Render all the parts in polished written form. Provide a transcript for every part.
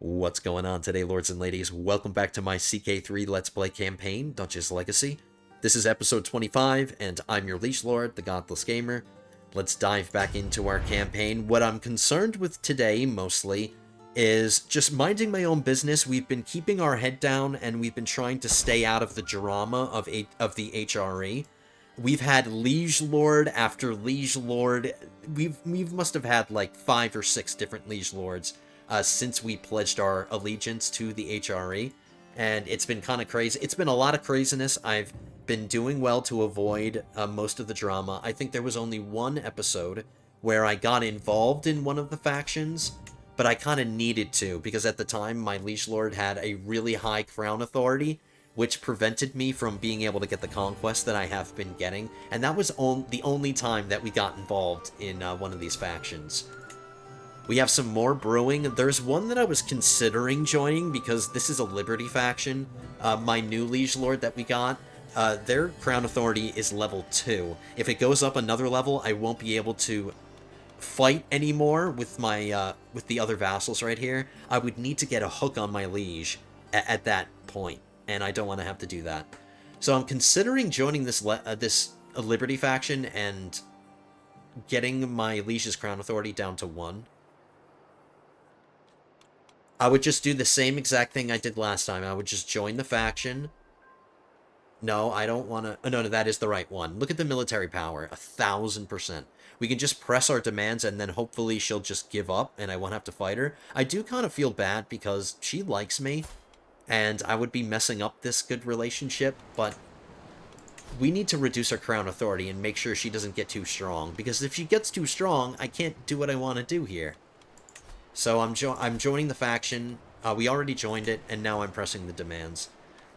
What's going on today, lords and ladies? Welcome back to my CK3 Let's Play campaign, Dutch's Legacy. This is episode 25, and I'm your Liege Lord, the Godless Gamer. Let's dive back into our campaign. What I'm concerned with today, mostly, is just minding my own business. We've been keeping our head down, and we've been trying to stay out of the drama of the HRE. We've had Liege Lord after Liege Lord. We must have had like 5 or 6 different Liege Lords since we pledged our allegiance to the HRE, and it's been kind of crazy. It's been a lot of craziness. I've been doing well to avoid most of the drama. I think there was only one episode where I got involved in one of the factions, but I kind of needed to, because at the time my Liege Lord had a really high crown authority, which prevented me from being able to get the conquest that I have been getting, and that was the only time that we got involved in one of these factions. We have some more brewing. There's one that I was considering joining because this is a Liberty faction. My new Liege Lord that we got, their crown authority is level 2. If it goes up another level, I won't be able to fight anymore with my with the other vassals right here. I would need to get a hook on my liege at that point, and I don't want to have to do that. So I'm considering joining this Liberty faction and getting my liege's crown authority down to 1. I would just do the same exact thing I did last time. I would just join the faction. No, I don't want to... Oh, no, that is the right one. Look at the military power. 1,000%. We can just press our demands, and then hopefully she'll just give up, and I won't have to fight her. I do kind of feel bad, because she likes me, and I would be messing up this good relationship, but we need to reduce our crown authority and make sure she doesn't get too strong, because if she gets too strong, I can't do what I want to do here. So I'm joining the faction. We already joined it, and now I'm pressing the demands.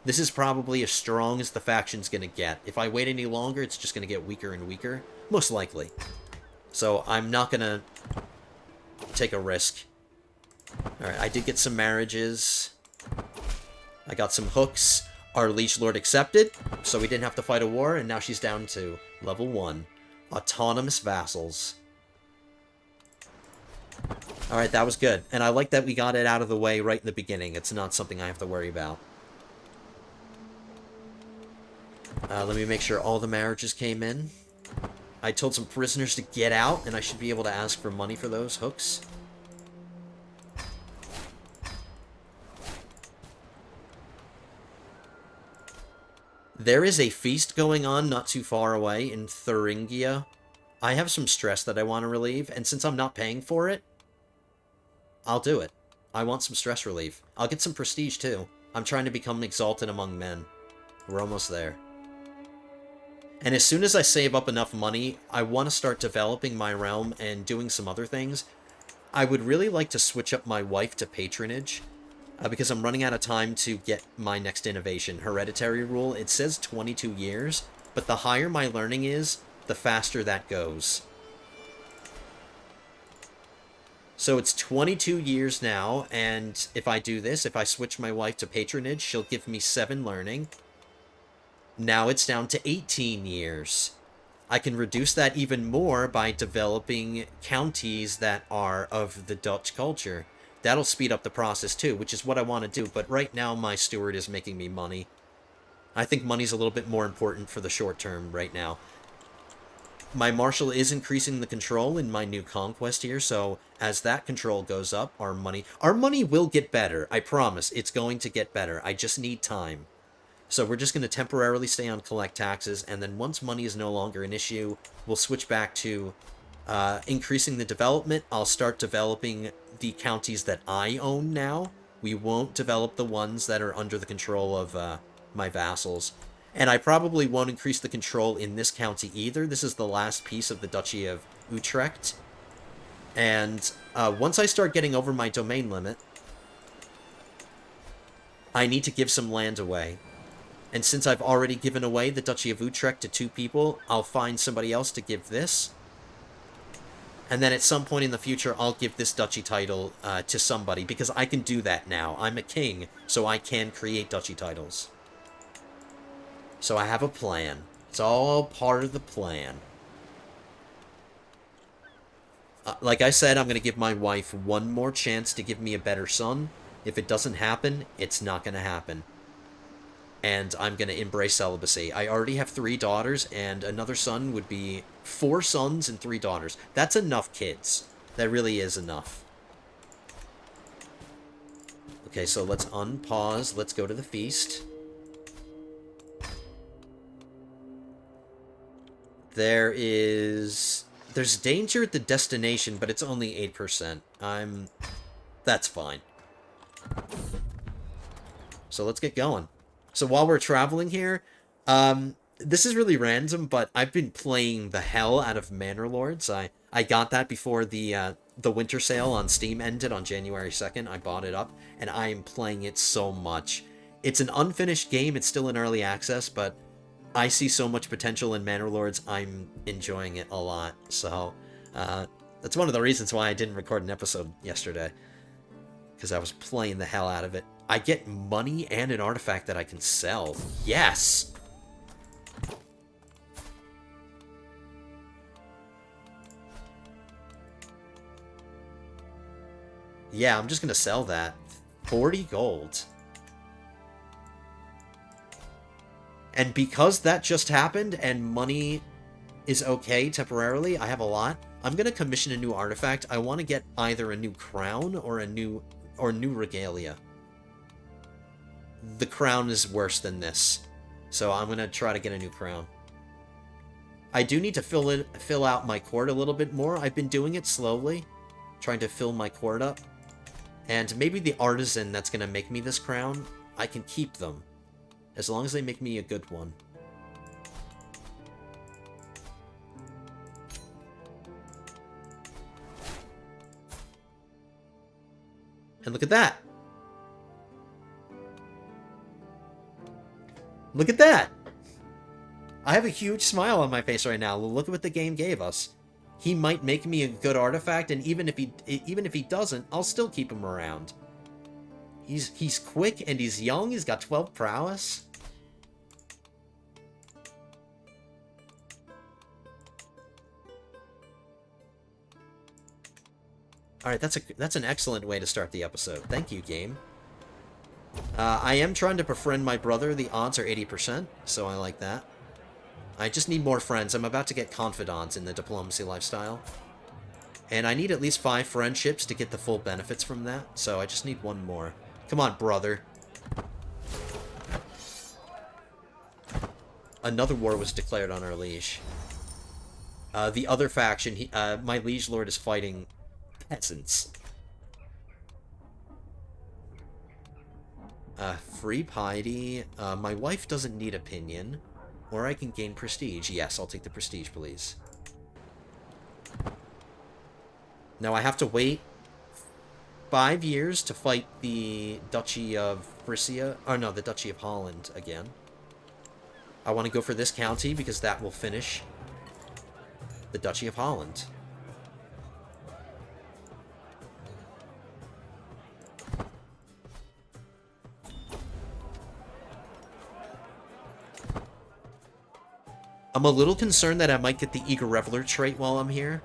This is probably as strong as the faction's going to get. If I wait any longer, it's just going to get weaker and weaker. Most likely. So I'm not going to take a risk. Alright, I did get some marriages. I got some hooks. Our Liege Lord accepted, so we didn't have to fight a war, and now she's down to level 1. Autonomous vassals. Alright, that was good. And I like that we got it out of the way right in the beginning. It's not something I have to worry about. Let me make sure all the marriages came in. I told some prisoners to get out, and I should be able to ask for money for those hooks. There is a feast going on not too far away in Thuringia. I have some stress that I want to relieve, and since I'm not paying for it, I'll do it. I want some stress relief. I'll get some prestige, too. I'm trying to become exalted among men. We're almost there. And as soon as I save up enough money, I want to start developing my realm and doing some other things. I would really like to switch up my wife to patronage, because I'm running out of time to get my next innovation, hereditary rule. It says 22 years, but the higher my learning is, the faster that goes. So it's 22 years now, and if I do this, if I switch my wife to patronage, she'll give me 7 learning. Now it's down to 18 years. I can reduce that even more by developing counties that are of the Dutch culture. That'll speed up the process too, which is what I want to do, but right now my steward is making me money. I think money's a little bit more important for the short term right now. My marshal is increasing the control in my new conquest here, so as that control goes up, our money will get better. I promise, it's going to get better. I just need time. So we're just going to temporarily stay on collect taxes, and then once money is no longer an issue, we'll switch back to increasing the development. I'll start developing the counties that I own now. We won't develop the ones that are under the control of my vassals. And I probably won't increase the control in this county either. This is the last piece of the Duchy of Utrecht. And once I start getting over my domain limit, I need to give some land away. And since I've already given away the Duchy of Utrecht to 2 people, I'll find somebody else to give this. And then at some point in the future, I'll give this duchy title to somebody, because I can do that now. I'm a king, so I can create duchy titles. So I have a plan. It's all part of the plan. Like I said, I'm going to give my wife one more chance to give me a better son. If it doesn't happen, it's not going to happen. And I'm going to embrace celibacy. I already have 3 daughters, and another son would be 4 sons and 3 daughters. That's enough kids. That really is enough. Okay, so let's unpause. Let's go to the feast. There's danger at the destination, but it's only 8%. That's fine. So let's get going. So while we're traveling here, this is really random, but I've been playing the hell out of Manor Lords. I got that before the winter sale on Steam ended on January 2nd. I bought it up, and I am playing it so much. It's an unfinished game. It's still in early access, but I see so much potential in Manor Lords. I'm enjoying it a lot. So that's one of the reasons why I didn't record an episode yesterday, because I was playing the hell out of it. I get money and an artifact that I can sell. Yes! Yeah, I'm just gonna sell that. 40 gold. And because that just happened and money is okay temporarily, I have a lot, I'm gonna commission a new artifact. I want to get either a new crown or new regalia. The crown is worse than this, so I'm gonna try to get a new crown. I do need to fill out my court a little bit more. I've been doing it slowly, trying to fill my court up. And maybe the artisan that's gonna make me this crown, I can keep them, as long as they make me a good one. And look at that! Look at that! I have a huge smile on my face right now. Look at what the game gave us. He might make me a good artifact, and even if he doesn't, I'll still keep him around. He's quick and he's young. He's got 12 prowess. All right, that's an excellent way to start the episode. Thank you, game. I am trying to befriend my brother. The odds are 80%, so I like that. I just need more friends. I'm about to get confidants in the diplomacy lifestyle. And I need at least 5 friendships to get the full benefits from that, so I just need 1 more. Come on, brother. Another war was declared on our liege. The other faction, my liege lord is fighting peasants. Free piety. My wife doesn't need opinion. Or I can gain prestige. Yes, I'll take the prestige, please. Now I have to wait 5 years to fight the Duchy of Frisia. Oh no, the Duchy of Holland again. I want to go for this county because that will finish the Duchy of Holland. I'm a little concerned that I might get the Eager Reveler trait while I'm here.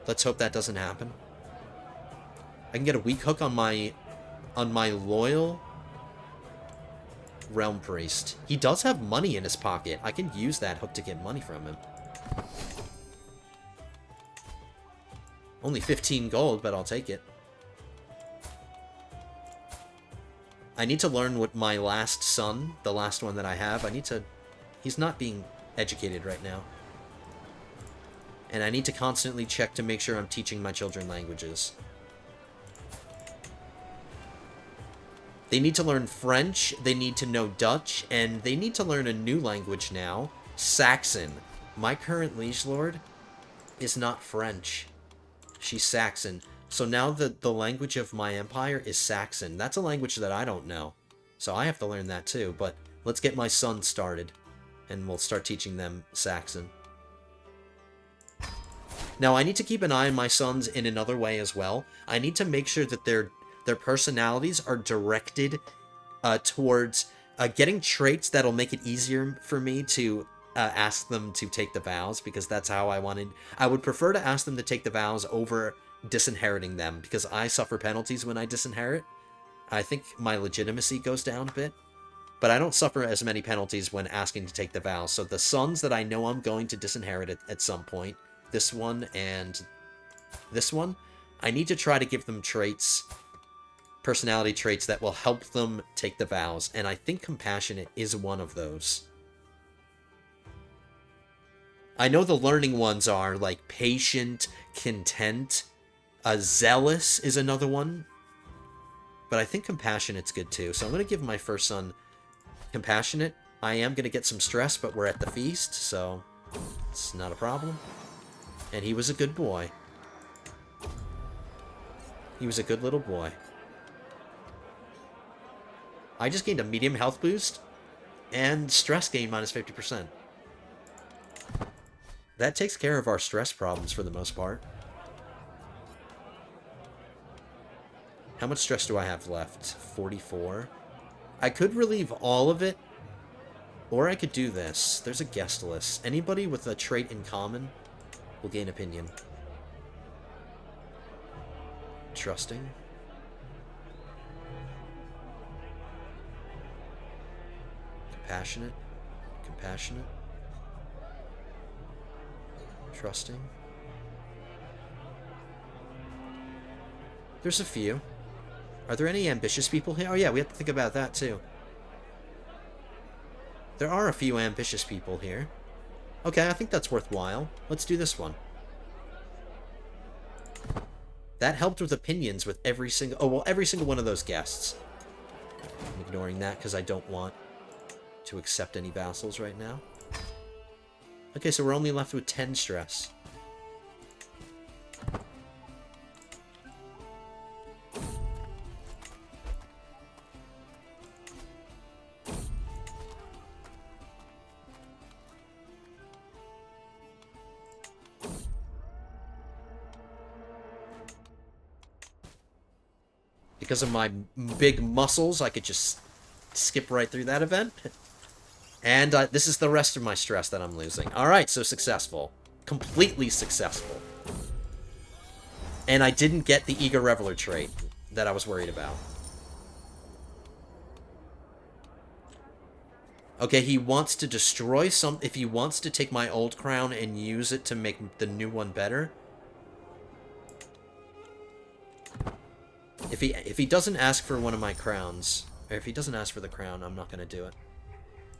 Let's hope that doesn't happen. I can get a weak hook on my loyal Realm Priest. He does have money in his pocket. I can use that hook to get money from him. Only 15 gold, but I'll take it. I need to learn what my last son, the last one that I have, he's not being educated right now. And I need to constantly check to make sure I'm teaching my children languages. They need to learn French, they need to know Dutch, and they need to learn a new language now, Saxon. My current liege lord is not French. She's Saxon. So now the language of my empire is Saxon. That's a language that I don't know. So I have to learn that too, but let's get my son started. And we'll start teaching them Saxon. Now, I need to keep an eye on my sons in another way as well. I need to make sure that their personalities are directed towards getting traits that'll make it easier for me to ask them to take the vows, because that's how I would prefer to ask them to take the vows over disinheriting them, because I suffer penalties when I disinherit. I think my legitimacy goes down a bit. But I don't suffer as many penalties when asking to take the vow. So the sons that I know I'm going to disinherit at some point, this one and this one, I need to try to give them traits, personality traits that will help them take the vows. And I think compassionate is one of those. I know the learning ones are like patient, content, zealous is another one. But I think compassionate's good too. So I'm going to give my first son compassionate. I am going to get some stress, but we're at the feast, so it's not a problem. And he was a good boy. He was a good little boy. I just gained a medium health boost and stress gain minus 50%. That takes care of our stress problems for the most part. How much stress do I have left? 44. I could relieve all of it, or I could do this. There's a guest list. Anybody with a trait in common will gain opinion. Trusting. Compassionate. Compassionate. Trusting. There's a few. Are there any ambitious people here? Oh yeah, we have to think about that too. There are a few ambitious people here. Okay, I think that's worthwhile. Let's do this one. That helped with opinions with every single... Oh, well, every single one of those guests. I'm ignoring that because I don't want to accept any vassals right now. Okay, so we're only left with 10 stress. Because of my big muscles, I could just skip right through that event. And this is the rest of my stress that I'm losing. Alright, so successful. Completely successful. And I didn't get the Eager Reveler trait that I was worried about. Okay, he wants to destroy some... If he wants to take my old crown and use it to make the new one better... If he doesn't ask for one of my crowns, or if he doesn't ask for the crown, I'm not going to do it.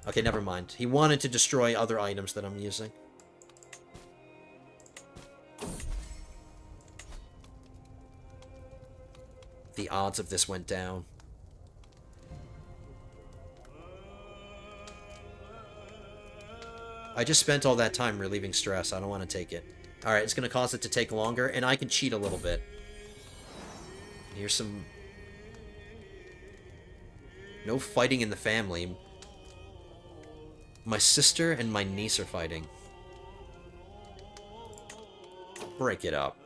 Okay, never mind. He wanted to destroy other items that I'm using. The odds of this went down. I just spent all that time relieving stress. I don't want to take it. Alright, it's going to cause it to take longer, and I can cheat a little bit. Here's some... No fighting in the family. My sister and my niece are fighting. Break it up.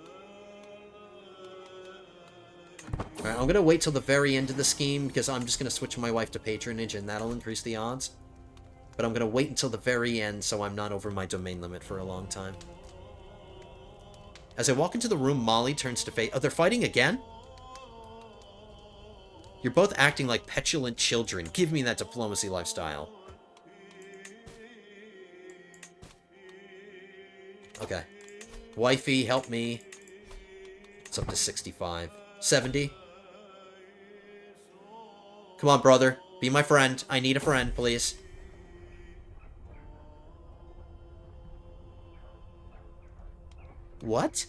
Alright, I'm gonna wait till the very end of the scheme, because I'm just gonna switch my wife to patronage, and that'll increase the odds. But I'm gonna wait until the very end, so I'm not over my domain limit for a long time. As I walk into the room, Molly turns to face... Oh, they're fighting again? You're both acting like petulant children. Give me that diplomacy lifestyle. Okay. Wifey, help me. It's up to 65. 70. Come on, brother. Be my friend. I need a friend, please. What?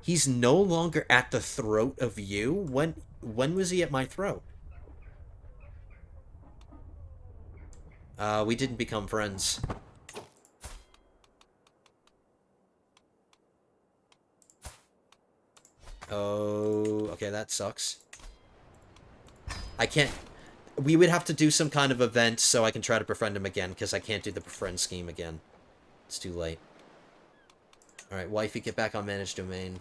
He's no longer at the throat of you? When was he at my throat? We didn't become friends. Oh, okay, that sucks. I can't... We would have to do some kind of event so I can try to befriend him again, because I can't do the befriend scheme again. It's too late. Alright, wifey, get back on managed domain.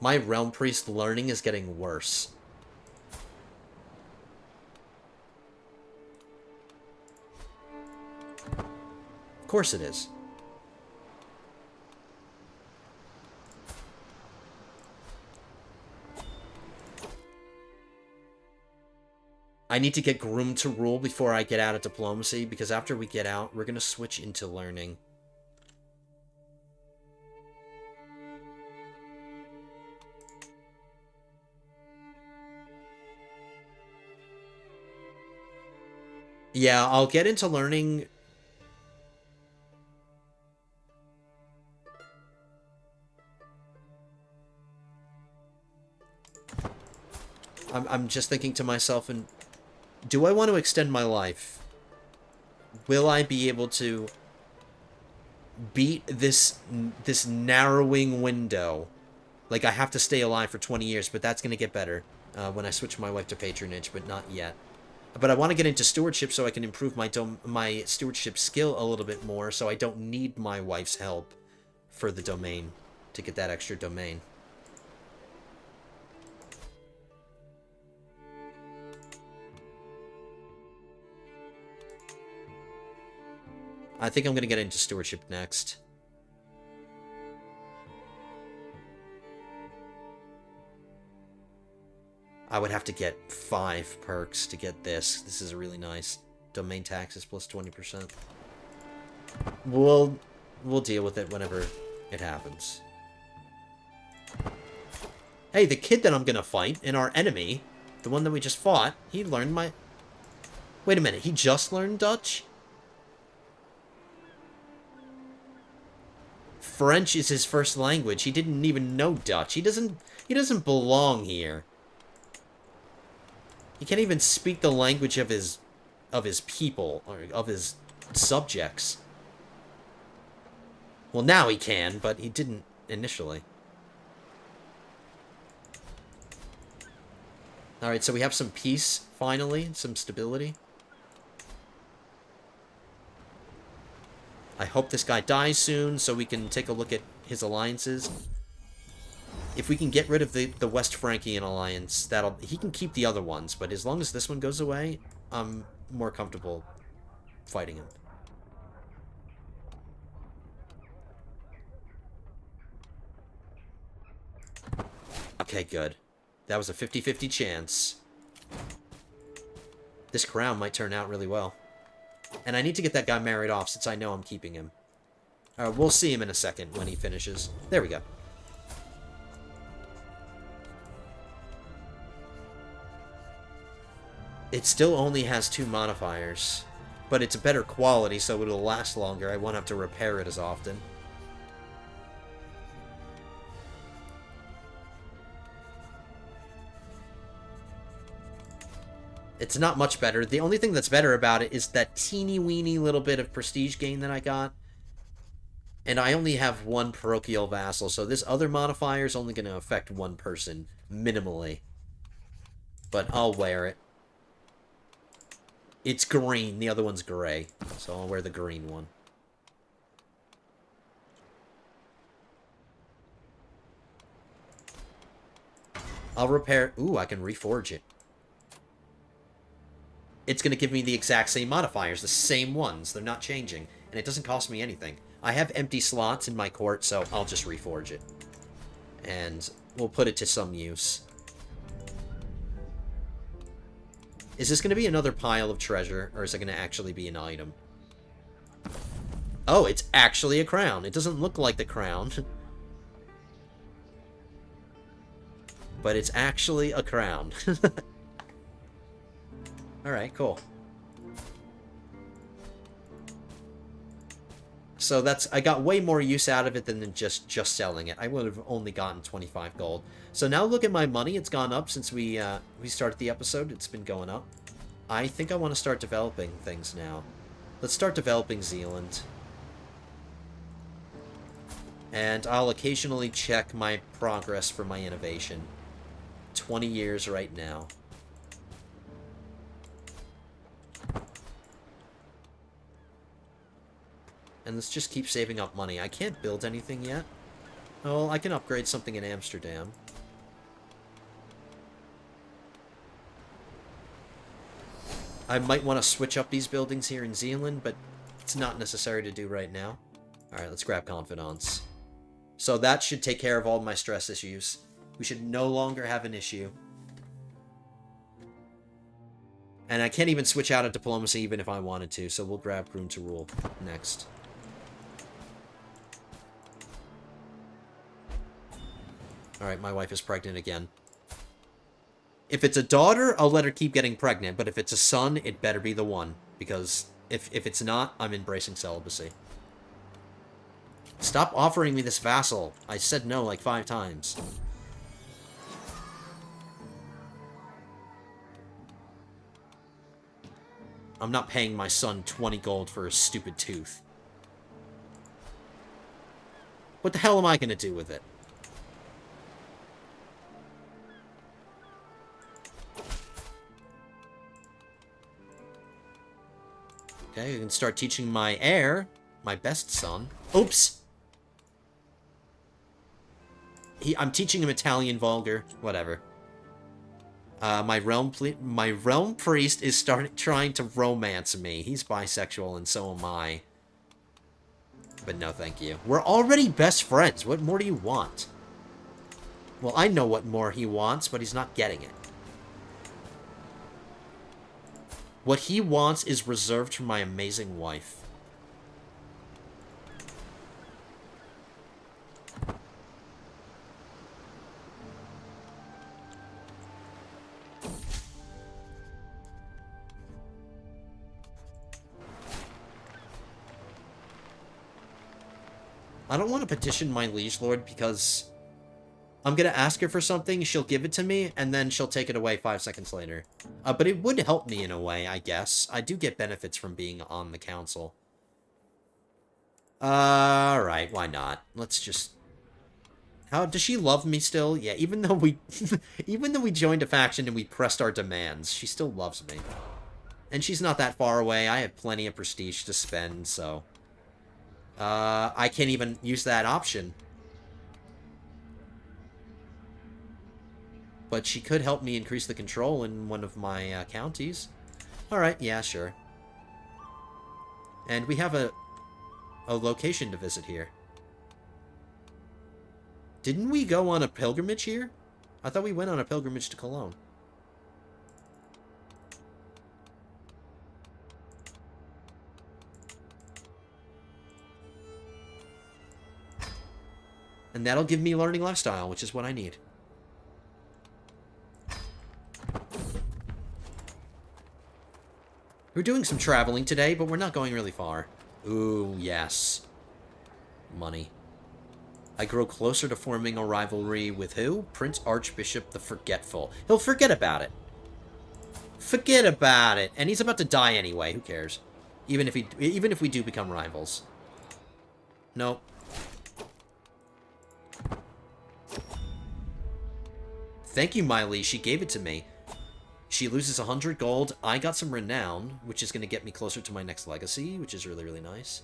My Realm Priest learning is getting worse. Of course it is. I need to get groomed to rule before I get out of diplomacy, because after we get out, we're going to switch into learning. Yeah, I'll get into learning. I'm just thinking to myself, and do I want to extend my life? Will I be able to beat this narrowing window? Like, I have to stay alive for 20 years, but that's going to get better when I switch my wife to patronage, but not yet. But I want to get into stewardship so I can improve my stewardship skill a little bit more, so I don't need my wife's help for the domain to get that extra domain. I think I'm going to get into stewardship next. I would have to get 5 perks to get this. This is really nice. Domain taxes plus 20%. We'll deal with it whenever it happens. Hey, the kid that I'm going to fight in our enemy, the one that we just fought, he learned my... Wait a minute, he just learned Dutch? French is his first language. He didn't even know Dutch. He doesn't belong here. He can't even speak the language of his people, or of his subjects. Well, now he can, but he didn't initially. Alright, so we have some peace, finally, some stability. I hope this guy dies soon, so we can take a look at his alliances. If we can get rid of the West Frankian alliance, he can keep the other ones, but as long as this one goes away, I'm more comfortable fighting him. Okay, good. That was a 50-50 chance. This crown might turn out really well. And I need to get that guy married off since I know I'm keeping him. We'll see him in a second when he finishes. There we go. It still only has 2 modifiers. But it's a better quality, so it'll last longer. I won't have to repair it as often. It's not much better. The only thing that's better about it is that teeny-weeny little bit of prestige gain that I got. And I only have 1 parochial vassal, so this other modifier is only going to affect 1 person, minimally. But I'll wear it. It's green, the other one's gray, so I'll wear the green one. I'll repair... Ooh, I can reforge it. It's going to give me the exact same modifiers, the same ones. They're not changing, and it doesn't cost me anything. I have empty slots in my court, so I'll just reforge it. And we'll put it to some use. Is this going to be another pile of treasure, or is it going to actually be an item? Oh, it's actually a crown. It doesn't look like the crown. But it's actually a crown. Alright, cool. So I got way more use out of it than just selling it. I would have only gotten 25 gold. So now look at my money. It's gone up since we started the episode. It's been going up. I think I want to start developing things now. Let's start developing Zealand. And I'll occasionally check my progress for my innovation. 20 years right now. And let's just keep saving up money. I can't build anything yet. Oh, I can upgrade something in Amsterdam. I might want to switch up these buildings here in Zealand, but it's not necessary to do right now. Alright, let's grab Confidence. So that should take care of all my stress issues. We should no longer have an issue. And I can't even switch out of diplomacy even if I wanted to, so we'll grab Groom to rule next. Alright, my wife is pregnant again. If it's a daughter, I'll let her keep getting pregnant, but if it's a son, it better be the one. Because if it's not, I'm embracing celibacy. Stop offering me this vassal. I said no like 5 times. I'm not paying my son 20 gold for a stupid tooth. What the hell am I going to do with it? Okay, I can start teaching my heir, my best son. Oops! I'm teaching him Italian vulgar. Whatever. My realm priest is trying to romance me. He's bisexual, and so am I. But no, thank you. We're already best friends. What more do you want? Well, I know what more he wants, but he's not getting it. What he wants is reserved for my amazing wife. I don't want to petition my liege lord because I'm going to ask her for something, she'll give it to me, and then she'll take it away 5 seconds later. But it would help me in a way, I guess. I do get benefits from being on the council. Alright, why not? Let's just... How does she love me still? Yeah, even though we even though we joined a faction and we pressed our demands, she still loves me. And she's not that far away. I have plenty of prestige to spend, so I can't even use that option. But she could help me increase the control in one of my counties. Alright, yeah, sure. And we have a location to visit here. Didn't we go on a pilgrimage here? I thought we went on a pilgrimage to Cologne. And that'll give me learning lifestyle, which is what I need. We're doing some traveling today, but we're not going really far. Ooh, yes. Money. I grow closer to forming a rivalry with who? Prince Archbishop the Forgetful. He'll forget about it. Forget about it. And he's about to die anyway. Who cares? Even if we do become rivals. Nope. Thank you, Miley. She gave it to me. She loses 100 gold. I got some renown, which is going to get me closer to my next legacy, which is really, really nice.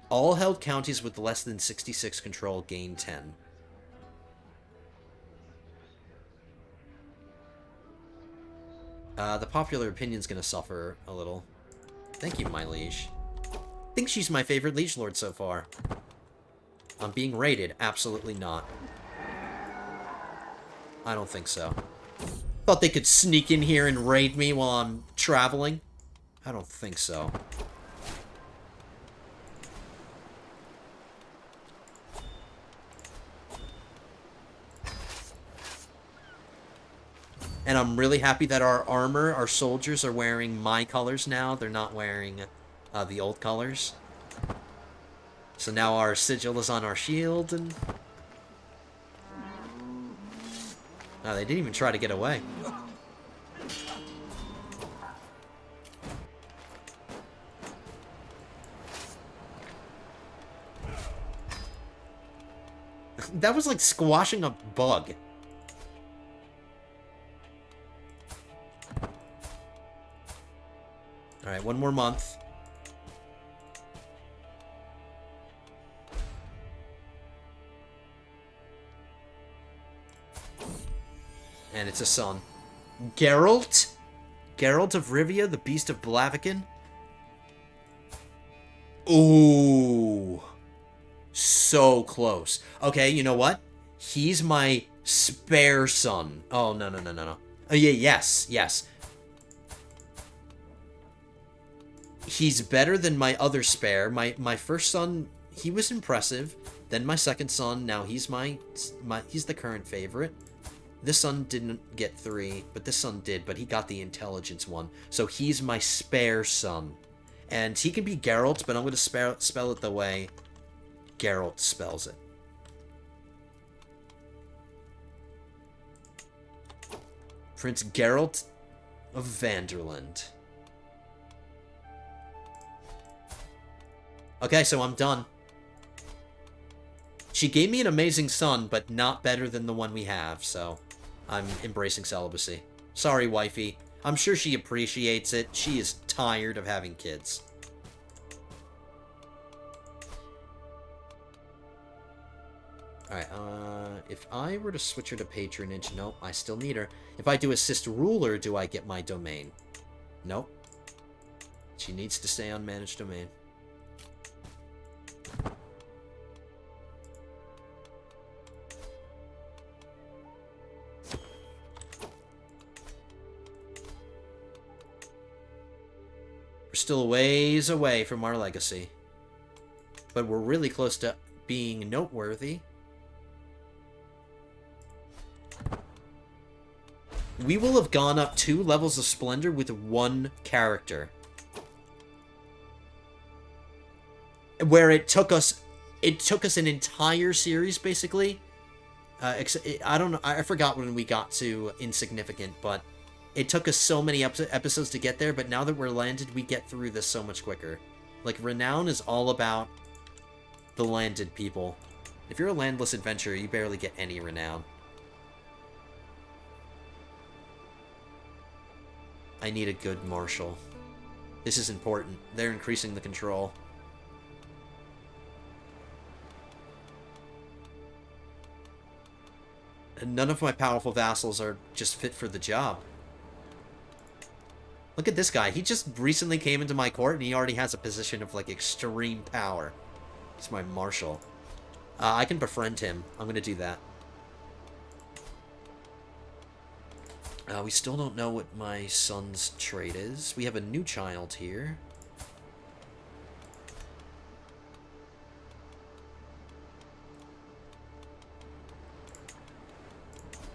All held counties with less than 66 control gain 10. The popular opinion's going to suffer a little. Thank you, my liege. Think she's my favorite liege lord so far. I'm being raided. Absolutely not. I don't think so. Thought they could sneak in here and raid me while I'm traveling? I don't think so. And I'm really happy that our armor, our soldiers, are wearing my colors now. They're not wearing the old colors. So now our sigil is on our shield, and... Oh, they didn't even try to get away. That was like squashing a bug. Alright, one more month. And it's a son. Geralt? Geralt of Rivia, the Beast of Blaviken? Ooh. So close. Okay, you know what? He's my spare son. Oh, no, no, no, no, no. Oh, yeah, yes, yes. He's better than my other spare. My first son, he was impressive. Then my second son, now he's he's the current favorite. This son didn't get 3, but this son did, but he got the intelligence one. So he's my spare son. And he can be Geralt, but I'm going to spell it the way Geralt spells it. Prince Geralt of Van Der Linde. Okay, so I'm done. She gave me an amazing son, but not better than the one we have, so I'm embracing celibacy. Sorry, wifey. I'm sure she appreciates it. She is tired of having kids. Alright, if I were to switch her to patronage, nope, I still need her. If I do assist ruler, do I get my domain? Nope. She needs to stay on managed domain. We're still a ways away from our legacy. But we're really close to being noteworthy. We will have gone up 2 levels of splendor with 1 character. Where it took us an entire series, basically. I don't know, I forgot when we got to insignificant, but it took us so many episodes to get there, but now that we're landed, we get through this so much quicker. Like, renown is all about the landed people. If you're a landless adventurer, you barely get any renown. I need a good marshal. This is important. They're increasing the control. And none of my powerful vassals are just fit for the job. Look at this guy. He just recently came into my court and he already has a position of, like, extreme power. He's my marshal. I can befriend him. I'm going to do that. We still don't know what my son's trait is. We have a new child here.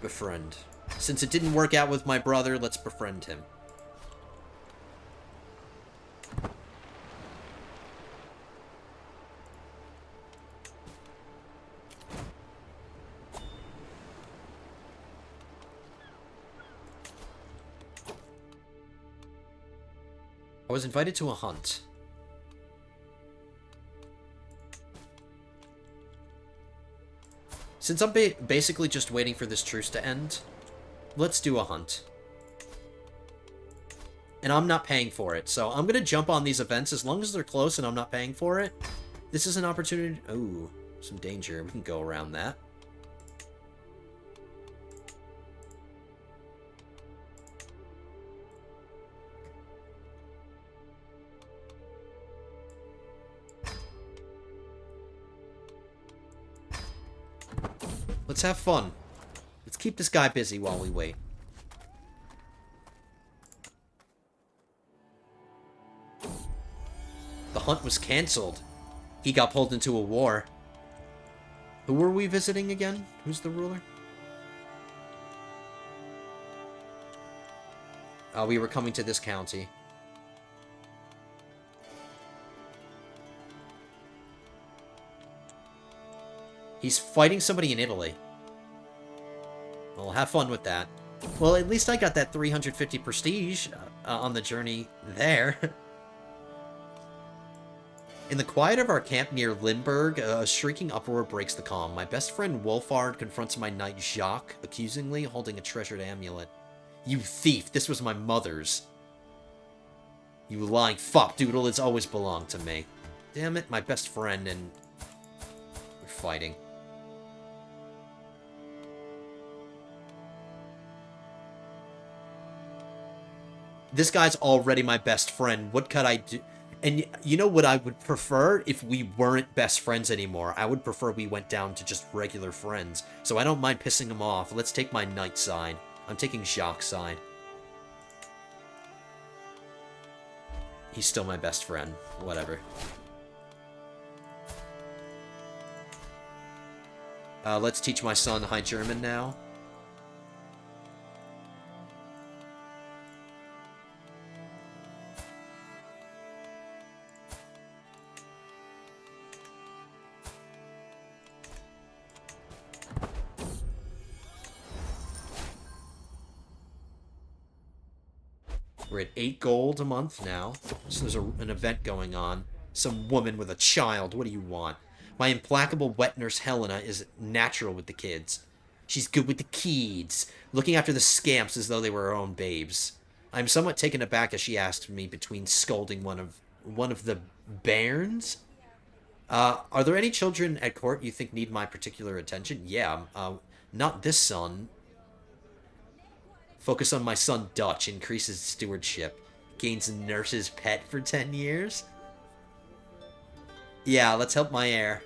Befriend. Since it didn't work out with my brother, let's befriend him. I was invited to a hunt. Since I'm basically just waiting for this truce to end, let's do a hunt. And I'm not paying for it, so I'm going to jump on these events as long as they're close and I'm not paying for it. This is an opportunity... Ooh, some danger. We can go around that. Let's have fun. Let's keep this guy busy while we wait. The hunt was cancelled. He got pulled into a war. Who were we visiting again? Who's the ruler? We were coming to this county. He's fighting somebody in Italy. Well, have fun with that. Well, at least I got that 350 prestige on the journey there. In the quiet of our camp near Limburg, a shrieking uproar breaks the calm. My best friend Wolfhard confronts my knight Jacques, accusingly holding a treasured amulet. You thief, this was my mother's. You lying fopdoodle, it's always belonged to me. Damn it, my best friend, and we're fighting. This guy's already my best friend. What could I do? And you know what I would prefer if we weren't best friends anymore? I would prefer we went down to just regular friends. So I don't mind pissing him off. Let's take my knight side. I'm taking Jacques' side. He's still my best friend. Whatever. Let's teach my son High German now. We're at 8 gold a month now, so there's an event going on. Some woman with a child, what do you want? My implacable wet nurse Helena is natural with the kids. She's good with the kids, looking after the scamps as though they were her own babes. I'm somewhat taken aback as she asked me between scolding one of the bairns. Are there any children at court you think need my particular attention? Yeah, not this son. Focus on my son Dutch, increases stewardship. Gains nurse's pet for 10 years. Yeah, let's help my heir.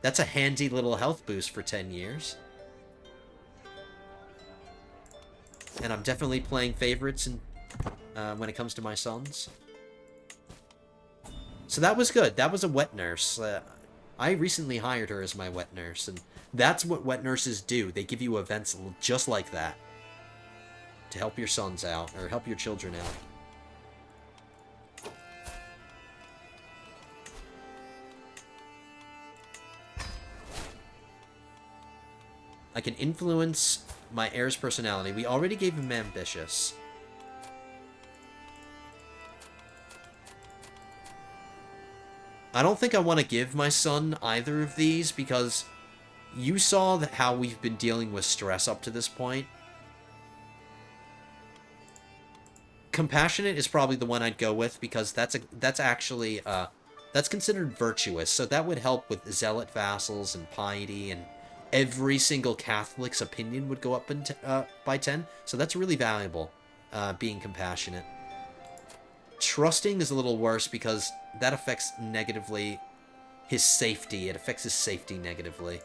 That's a handy little health boost for 10 years. And I'm definitely playing favorites when it comes to my sons. So that was good. That was a wet nurse. I recently hired her as my wet nurse, and that's what wet nurses do. They give you events just like that to help your sons out, or help your children out. I can influence my heir's personality. We already gave him ambitious. I don't think I want to give my son either of these, because you saw how we've been dealing with stress up to this point. Compassionate is probably the one I'd go with, because that's actually that's considered virtuous, so that would help with zealot vassals and piety, and every single Catholic's opinion would go up by 10, so that's really valuable, being compassionate. Trusting is a little worse because that affects negatively his safety. It affects his safety negatively.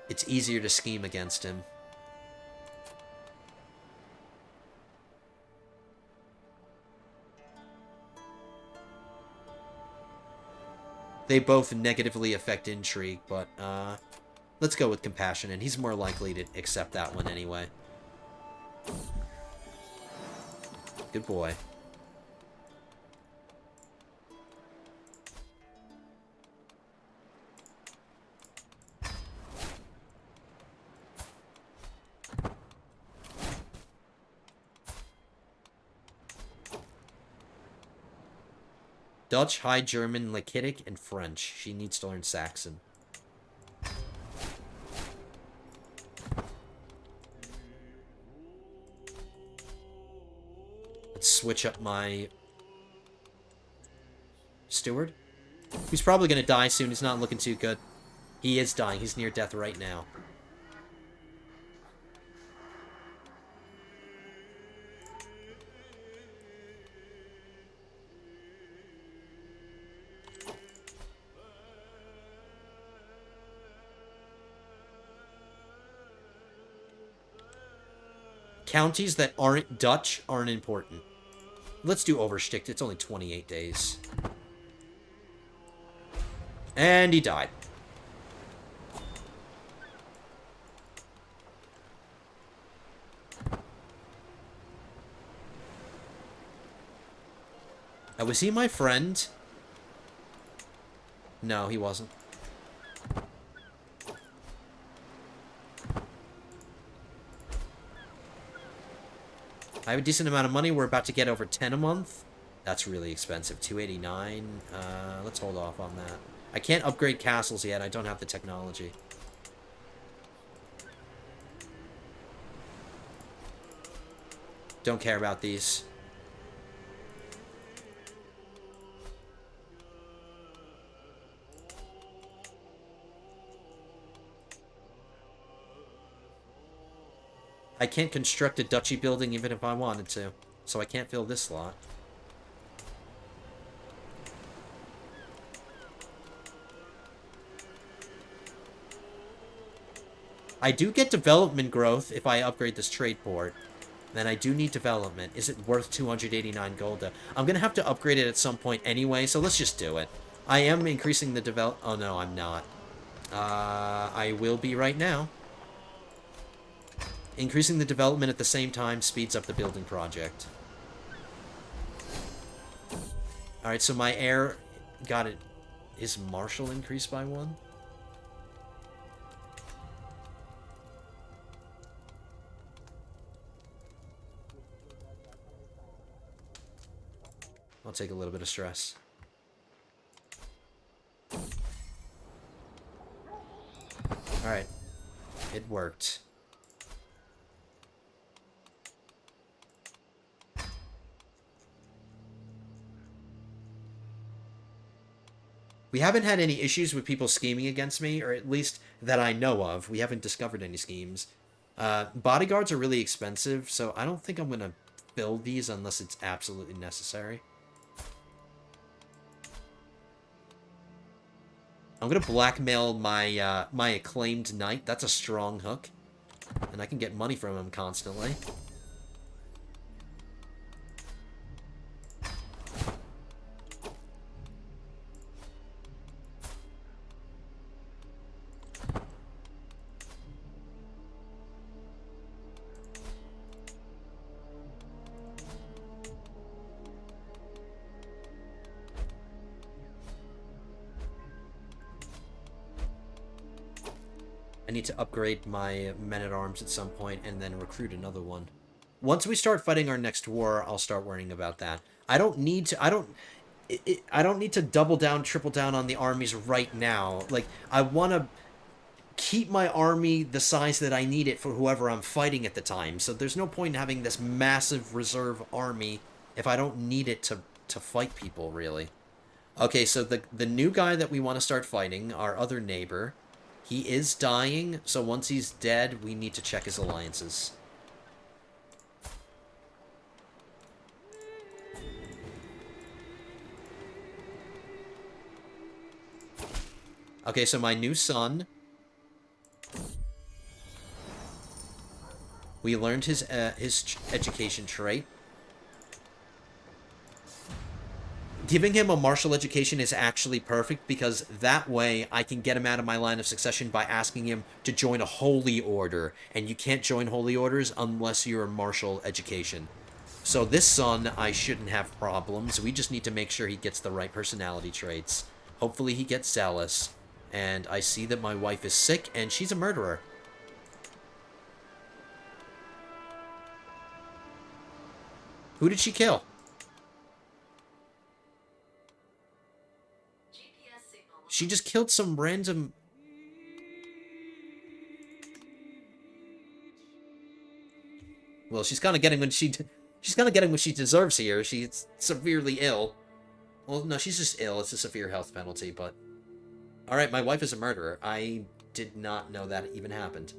It's easier to scheme against him. They both negatively affect intrigue, but let's go with compassion, and he's more likely to accept that one anyway. Good boy. Dutch, High German, Lakitic, and French. She needs to learn Saxon. Let's switch up my steward. He's probably going to die soon. He's not looking too good. He is dying. He's near death right now. Counties that aren't Dutch aren't important. Let's do Oversticht. It's only 28 days. And he died. Was he my friend? No, he wasn't. I have a decent amount of money. We're about to get over 10 a month. That's really expensive. 289. Let's hold off on that. I can't upgrade castles yet. I don't have the technology. Don't care about these. I can't construct a duchy building even if I wanted to, so I can't fill this slot. I do get development growth if I upgrade this trade port. Then I do need development. Is it worth 289 gold, though? I'm going to have to upgrade it at some point anyway, so let's just do it. I am increasing the develop... Oh, no, I'm not. I will be right now. Increasing the development at the same time speeds up the building project. Alright, so my heir got it. Is Marshall increased by 1? I'll take a little bit of stress. Alright. It worked. We haven't had any issues with people scheming against me, or at least that I know of. We haven't discovered any schemes. Bodyguards are really expensive, so I don't think I'm going to build these unless it's absolutely necessary. I'm going to blackmail my my acclaimed knight. That's a strong hook. And I can get money from him constantly. I need to upgrade my men-at-arms at some point and then recruit another one. Once we start fighting our next war, I'll start worrying about that. I don't need to... I don't need to double down, triple down on the armies right now. Like, I want to keep my army the size that I need it for whoever I'm fighting at the time. So there's no point in having this massive reserve army if I don't need it to fight people, really. Okay, so the new guy that we want to start fighting, our other neighbor... He is dying, so once he's dead, we need to check his alliances. Okay, so my new son... We learned his education trait. Giving him a martial education is actually perfect because that way I can get him out of my line of succession by asking him to join a holy order. And you can't join holy orders unless you're a martial education. So this son, I shouldn't have problems. We just need to make sure he gets the right personality traits. Hopefully he gets zealous. And I see that my wife is sick and she's a murderer. Who did she kill? She just killed some random... Well, she's kind of getting what she deserves here. She's severely ill. Well, no, she's just ill. It's a severe health penalty, but... Alright, my wife is a murderer. I did not know that even happened.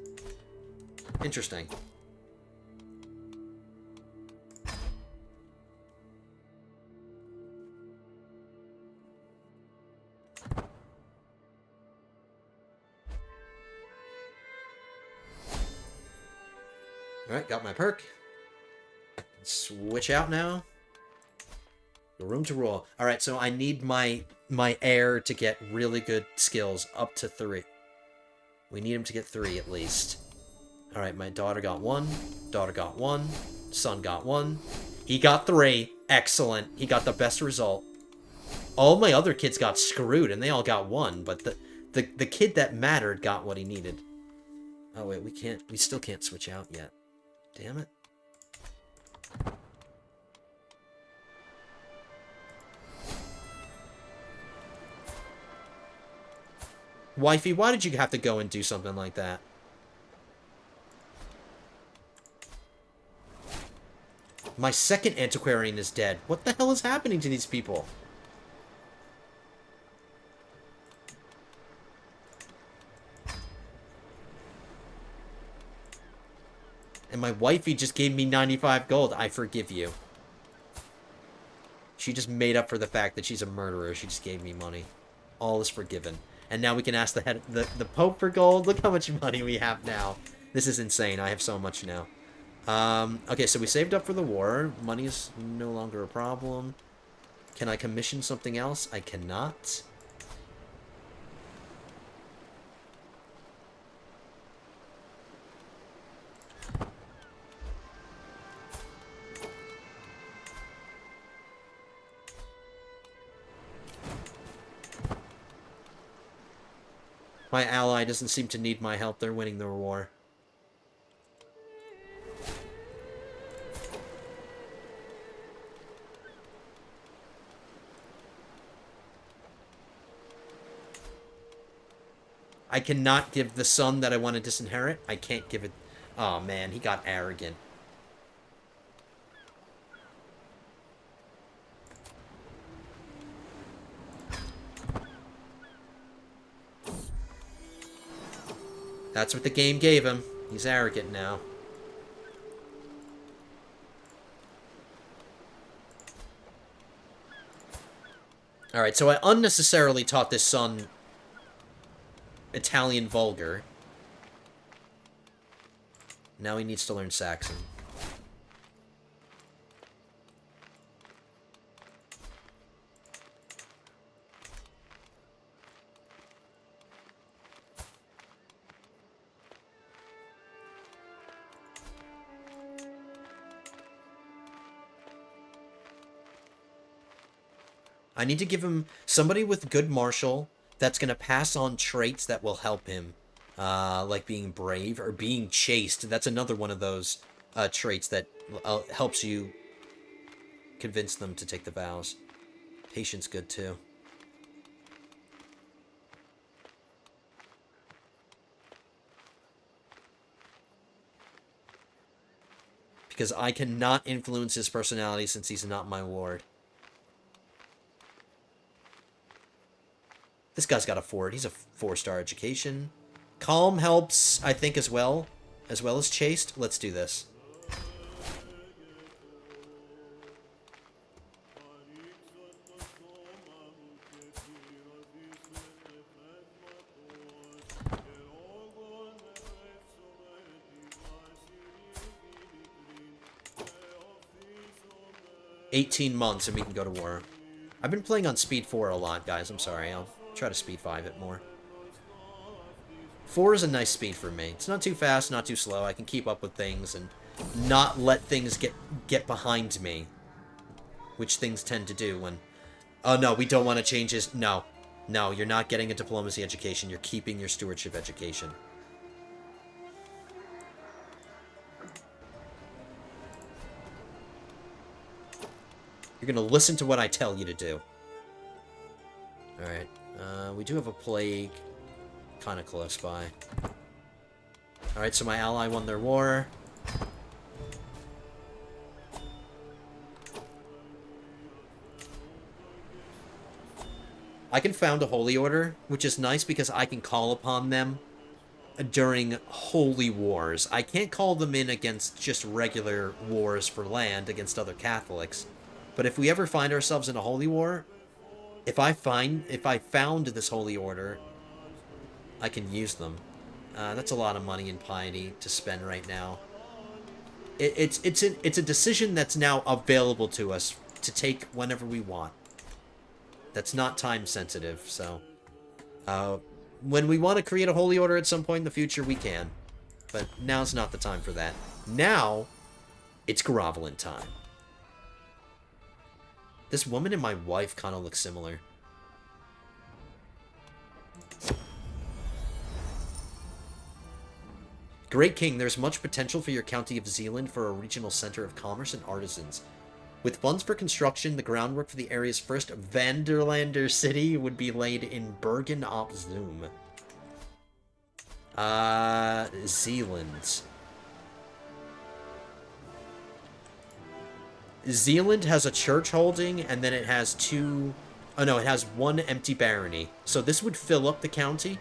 Interesting. Alright, got my perk. Switch out now. Room to roll. Alright, so I need my heir to get really good skills, up to 3. We need him to get 3 at least. Alright, my daughter got 1. Daughter got 1. Son got 1. He got 3. Excellent. He got the best result. All my other kids got screwed, and they all got 1, but the kid that mattered got what he needed. Oh, wait, we still can't switch out yet. Damn it. Wifey, why did you have to go and do something like that? My second antiquarian is dead. What the hell is happening to these people? And my wifey just gave me 95 gold. I forgive you. She just made up for the fact that she's a murderer. She just gave me money. All is forgiven. And now we can ask the Pope for gold. Look how much money we have now. This is insane. I have so much now. Okay, so we saved up for the war. Money is no longer a problem. Can I commission something else? I cannot. My ally doesn't seem to need my help. They're winning the war. I cannot give the son that I want to disinherit. I can't give it... Oh, man, he got arrogant. That's what the game gave him. He's arrogant now. Alright, so I unnecessarily taught this son Italian vulgar. Now he needs to learn Saxon. I need to give him somebody with good martial that's going to pass on traits that will help him. Like being brave or being chaste. That's another one of those traits that helps you convince them to take the vows. Patience good too. Because I cannot influence his personality since he's not my ward. This guy's got a fort. He's a 4-star education. Calm helps, I think, as well as chaste. Let's do this. $18 months and we can go to war. I've been playing on speed 4 a lot, guys. I'm sorry. I'll try to speed 5 it more. 4 is a nice speed for me. It's not too fast, not too slow. I can keep up with things and not let things get behind me. Which things tend to do when... Oh, no, we don't want to change his... No. No, you're not getting a diplomacy education. You're keeping your stewardship education. You're going to listen to what I tell you to do. Alright. We do have a plague kind of close by. Alright, so my ally won their war. I can found a holy order, which is nice because I can call upon them during holy wars. I can't call them in against just regular wars for land against other Catholics. But if we ever find ourselves in a holy war, if I found this holy order, I can use them. That's a lot of money in piety to spend right now. It's a decision that's now available to us to take whenever we want. That's not time sensitive, so when we want to create a holy order at some point in the future, we can. But now's not the time for that. Now, it's groveling time. This woman and my wife kind of look similar. Great King, there's much potential for your county of Zealand for a regional center of commerce and artisans. With funds for construction, the groundwork for the area's first Van Der Linde city would be laid in Bergen op Zoom. Zealand. Zealand has a church holding, and then it has two... Oh no, it has one empty barony. So this would fill up the county.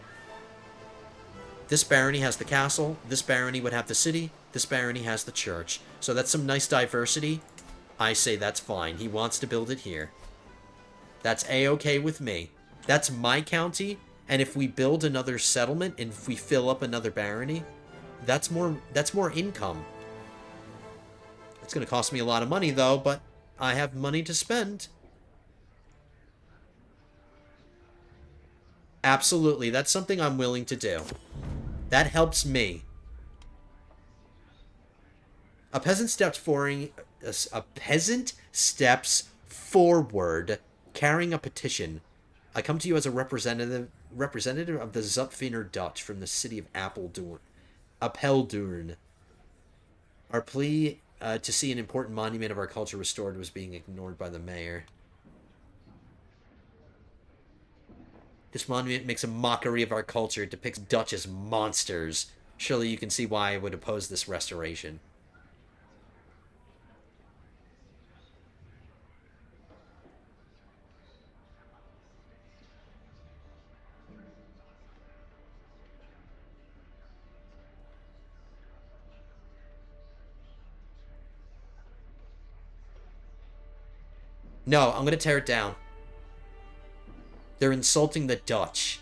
This barony has the castle. This barony would have the city. This barony has the church. So that's some nice diversity. I say that's fine. He wants to build it here. That's A-okay with me. That's my county, And if we build another settlement, and if we fill up another barony, that's more income. It's going to cost me a lot of money, though, but I have money to spend. Absolutely, that's something I'm willing to do. That helps me. A peasant steps forward, carrying a petition. I come to you as a representative of the Zutphener Dutch from the city of Apeldoorn. Our plea to see an important monument of our culture restored was being ignored by the mayor. This monument makes a mockery of our culture, depicts Dutch as monsters. Surely you can see why I would oppose this restoration. No, I'm going to tear it down. They're insulting the Dutch.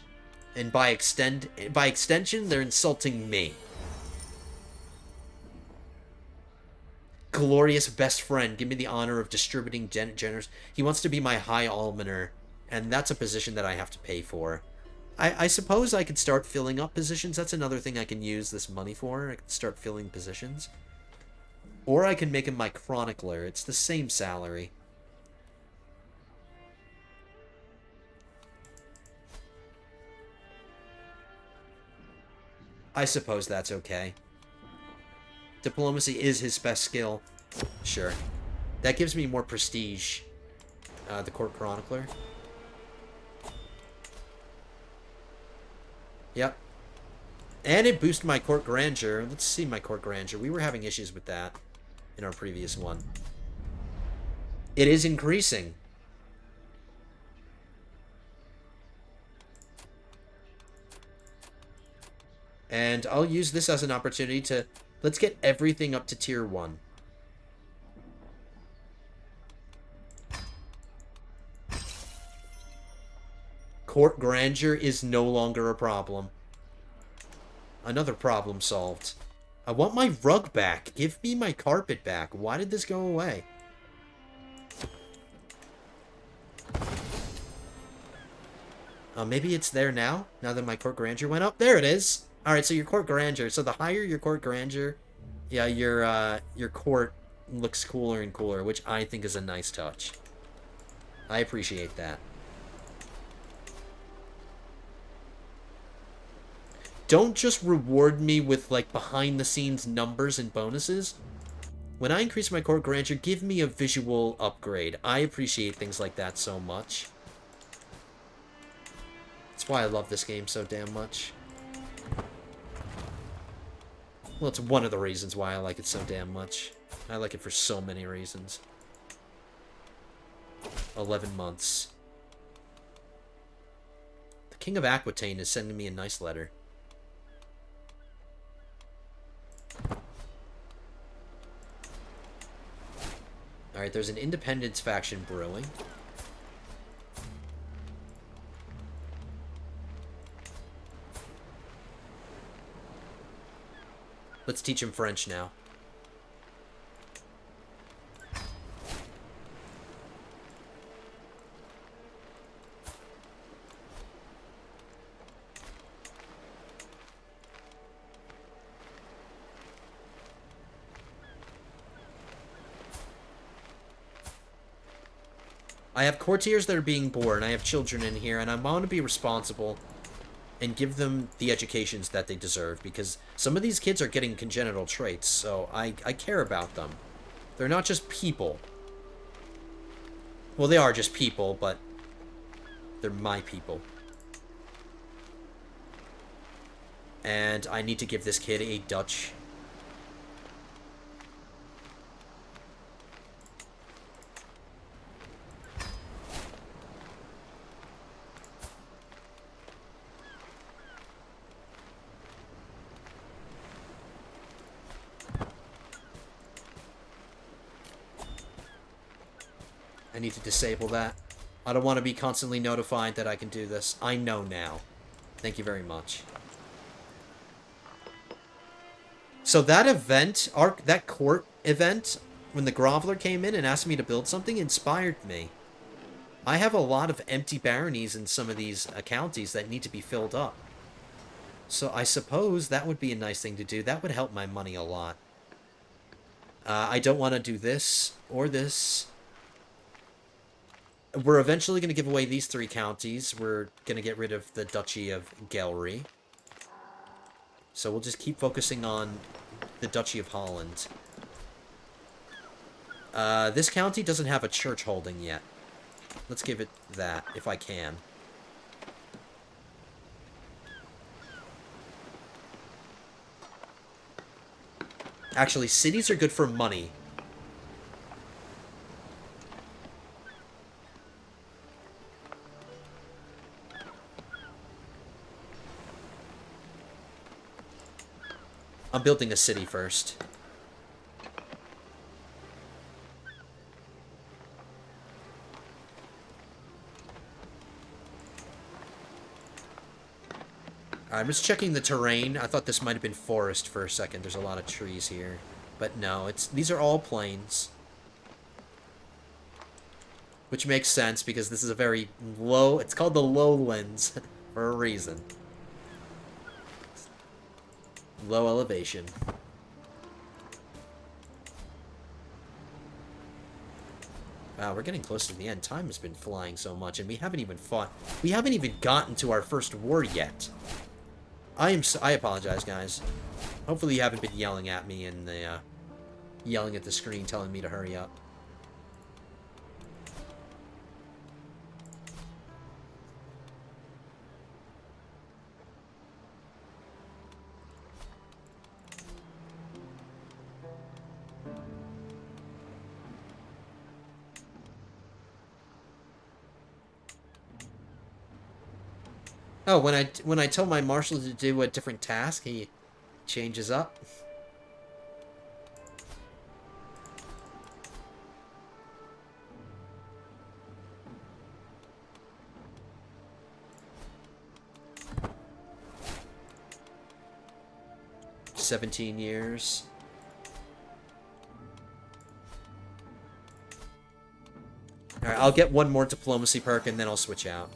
And by extension, they're insulting me. Glorious best friend, give me the honor of distributing generous. He wants to be my high almoner, and that's a position that I have to pay for. I suppose I could start filling up positions. That's another thing I can use this money for. I can start filling positions. Or I can make him my chronicler. It's the same salary. I suppose that's okay. Diplomacy is his best skill. Sure. That gives me more prestige. The court chronicler. Yep. And it boosted my court grandeur. Let's see my court grandeur. We were having issues with that in our previous one. It is increasing. And I'll use this as an opportunity to... Let's get everything up to tier 1. Court grandeur is no longer a problem. Another problem solved. I want my rug back. Give me my carpet back. Why did this go away? Maybe it's there now? Now that my court grandeur went up? There it is! Alright, so your court grandeur. So the higher your court grandeur, yeah, your court looks cooler and cooler, which I think is a nice touch. I appreciate that. Don't just reward me with, like, behind-the-scenes numbers and bonuses. When I increase my court grandeur, give me a visual upgrade. I appreciate things like that so much. That's why I love this game so damn much. Well, it's one of the reasons why I like it so damn much. I like it for so many reasons. 11 months. The King of Aquitaine is sending me a nice letter. Alright, there's an independence faction brewing. Let's teach him French now. I have courtiers that are being born. I have children in here, and I want to be responsible and give them the educations that they deserve, because some of these kids are getting congenital traits, so I care about them. They're not just people. Well, they are just people, but they're my people. And I need to give this kid a Dutch. I need to disable that. I don't want to be constantly notified that I can do this. I know now. Thank you very much. So that event, that court event, when the Groveler came in and asked me to build something, inspired me. I have a lot of empty baronies in some of these counties that need to be filled up. So I suppose that would be a nice thing to do. That would help my money a lot. I don't want to do this or this. We're eventually going to give away these 3 counties. We're going to get rid of the Duchy of Gelry. So we'll just keep focusing on the Duchy of Holland. This county doesn't have a church holding yet. Let's give it that, if I can. Actually, cities are good for money. I'm building a city first. I'm just checking the terrain. I thought this might have been forest for a second. There's a lot of trees here. But no, these are all plains. Which makes sense because this is a very low... It's called the lowlands for a reason. Low elevation. Wow, we're getting close to the end. Time has been flying so much, and we haven't even fought. We haven't even gotten to our first war yet. I apologize, guys. Hopefully you haven't been yelling at me and yelling at the screen telling me to hurry up. Oh, when I tell my marshal to do a different task, he changes up. "17 years. Alright, I'll get one more diplomacy perk and then I'll switch out.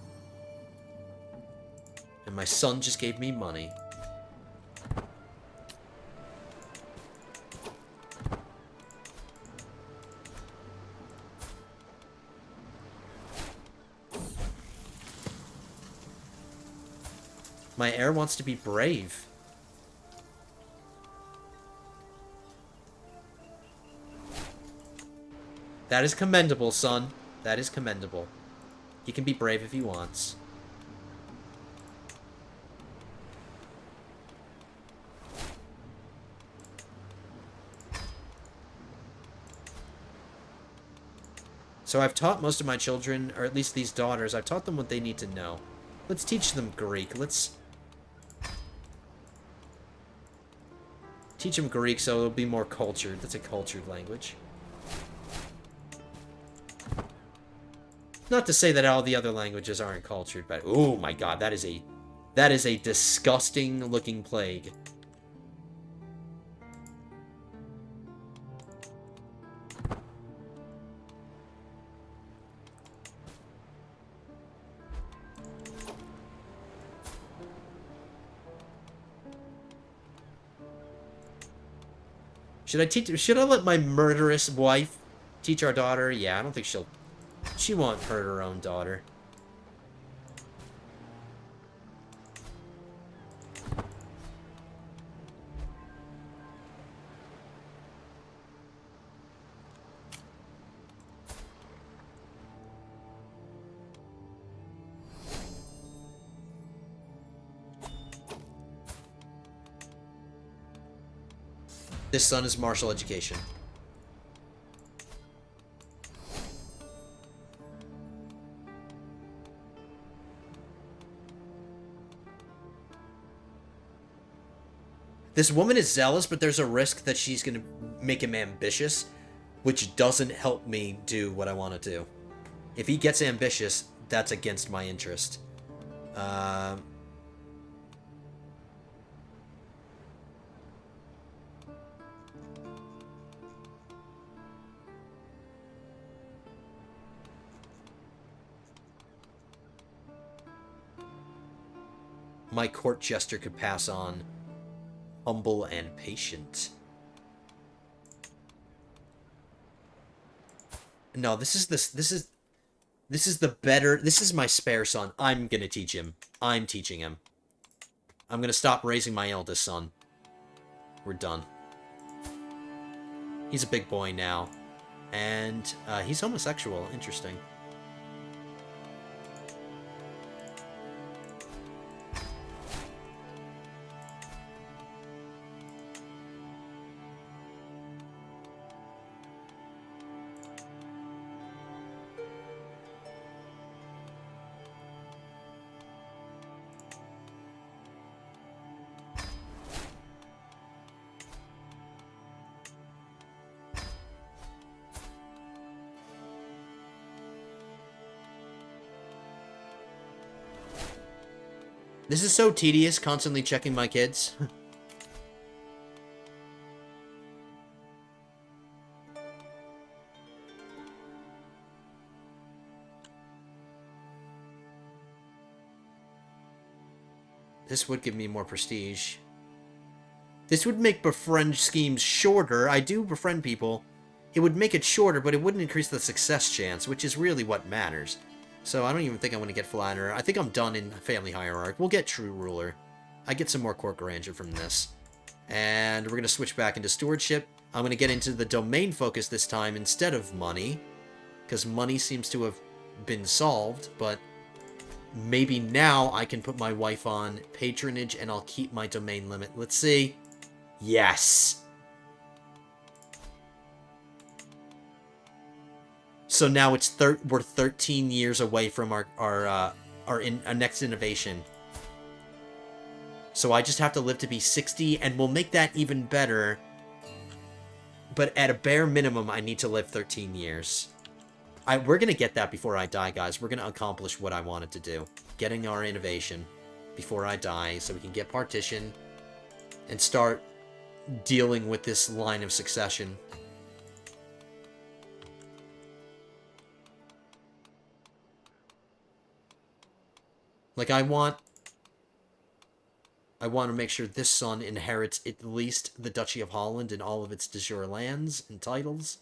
And my son just gave me money. My heir wants to be brave. That is commendable, son. That is commendable. He can be brave if he wants. So I've taught most of my children, or at least these daughters, I've taught them what they need to know. Let's teach them Greek. Let's teach them Greek so it'll be more cultured. That's a cultured language. Not to say that all the other languages aren't cultured, but oh my god, that is a disgusting looking plague. Should I let my murderous wife teach our daughter? Yeah, I don't think she won't hurt her own daughter. This son is martial education. This woman is zealous, but there's a risk that she's going to make him ambitious, which doesn't help me do what I want to do. If he gets ambitious, that's against my interest. My court jester could pass on humble and patient. No, this is the better. This is my spare son. I'm gonna teach him. I'm teaching him. I'm gonna stop raising my eldest son. We're done. He's a big boy now. And he's homosexual. Interesting. This is so tedious, constantly checking my kids. This would give me more prestige. This would make befriend schemes shorter. I do befriend people. It would make it shorter, but it wouldn't increase the success chance, which is really what matters. So I don't even think I'm going to get Flatterer. I think I'm done in Family Hierarch. We'll get True Ruler. I get some more Court Grandeur from this. And we're going to switch back into Stewardship. I'm going to get into the Domain focus this time instead of Money. Because Money seems to have been solved, but maybe now I can put my wife on Patronage and I'll keep my Domain limit. Let's see. Yes! So now it's we're 13 years away from our next innovation. So I just have to live to be 60, and we'll make that even better. But at a bare minimum, I need to live 13 years. We're going to get that before I die, guys. We're going to accomplish what I wanted to do. Getting our innovation before I die, so we can get Partition and start dealing with this line of succession. Like, I want to make sure this son inherits at least the Duchy of Holland and all of its de jure lands and titles.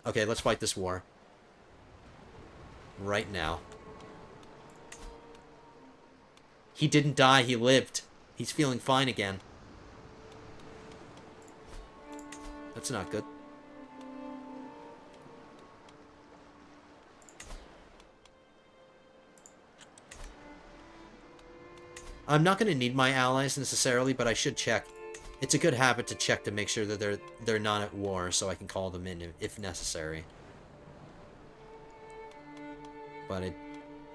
Okay, let's fight this war. Right now. He didn't die, he lived. He's feeling fine again. That's not good. I'm not going to need my allies necessarily, but I should check. It's a good habit to check to make sure that they're not at war, so I can call them in if necessary. But it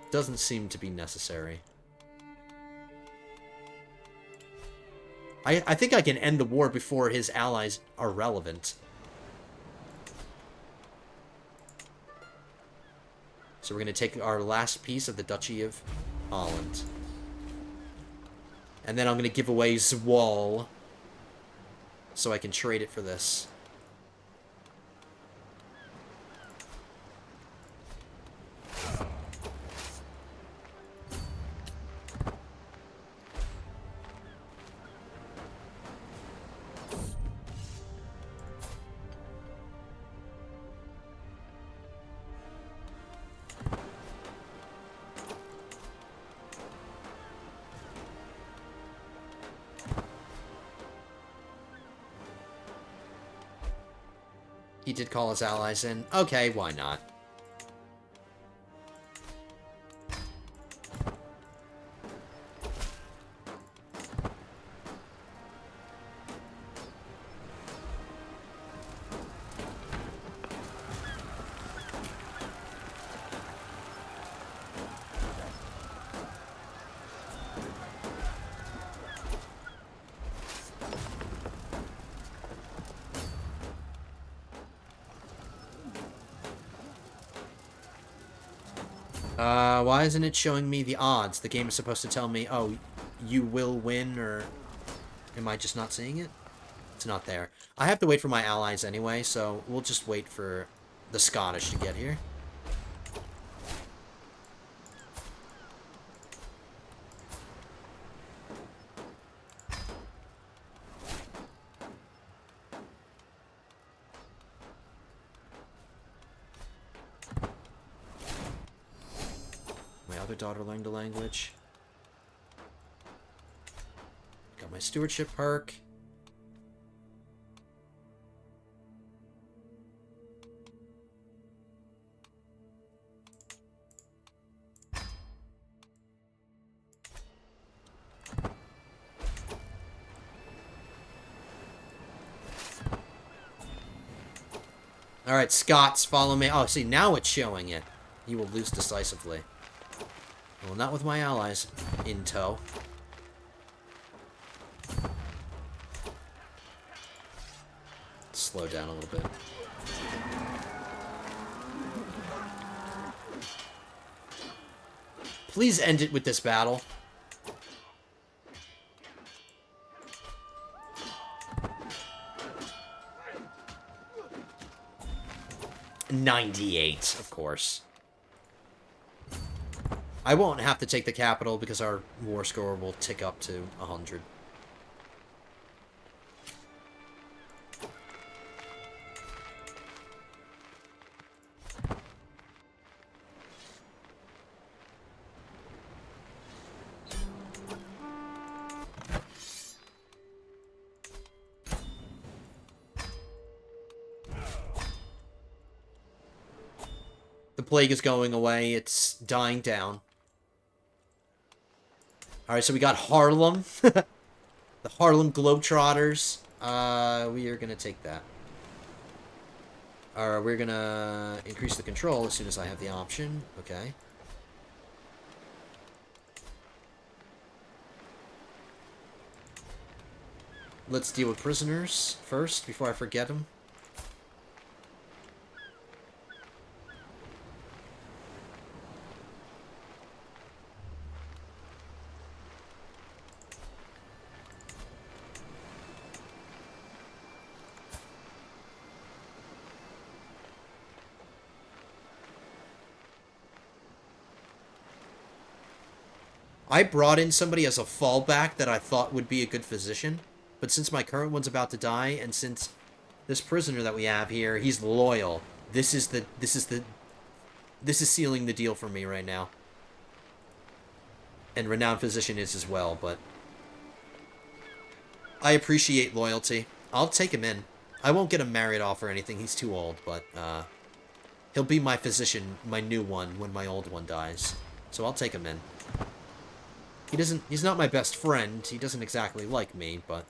doesn't seem to be necessary. I think I can end the war before his allies are relevant. So we're going to take our last piece of the Duchy of Holland. And then I'm going to give away Zwal, so I can trade it for this. He did call his allies in. Okay, why not? Why isn't it showing me the odds? The game is supposed to tell me, oh, you will win, or am I just not seeing it? It's not there. I have to wait for my allies anyway, so we'll just wait for the Scottish to get here. other daughter learned the language. Got my stewardship perk. Alright, Scots, follow me. Oh, see, now it's showing it. You will lose decisively. Well, not with my allies in tow. Slow down a little bit. Please end it with this battle. $98, of course. I won't have to take the capital because our war score will tick up to 100. The plague is going away. It's dying down. Alright, so we got Harlem. The Harlem Globetrotters. We are going to take that. Alright, we're going to increase the control as soon as I have the option. Okay. Let's deal with prisoners first, before I forget them. I brought in somebody as a fallback that I thought would be a good physician, but since my current one's about to die, and since this prisoner that we have here, he's loyal. This is sealing the deal for me right now. And renowned physician is as well, but I appreciate loyalty. I'll take him in. I won't get him married off or anything. He's too old, but he'll be my physician, my new one, when my old one dies. So I'll take him in. He's not my best friend. He doesn't exactly like me, but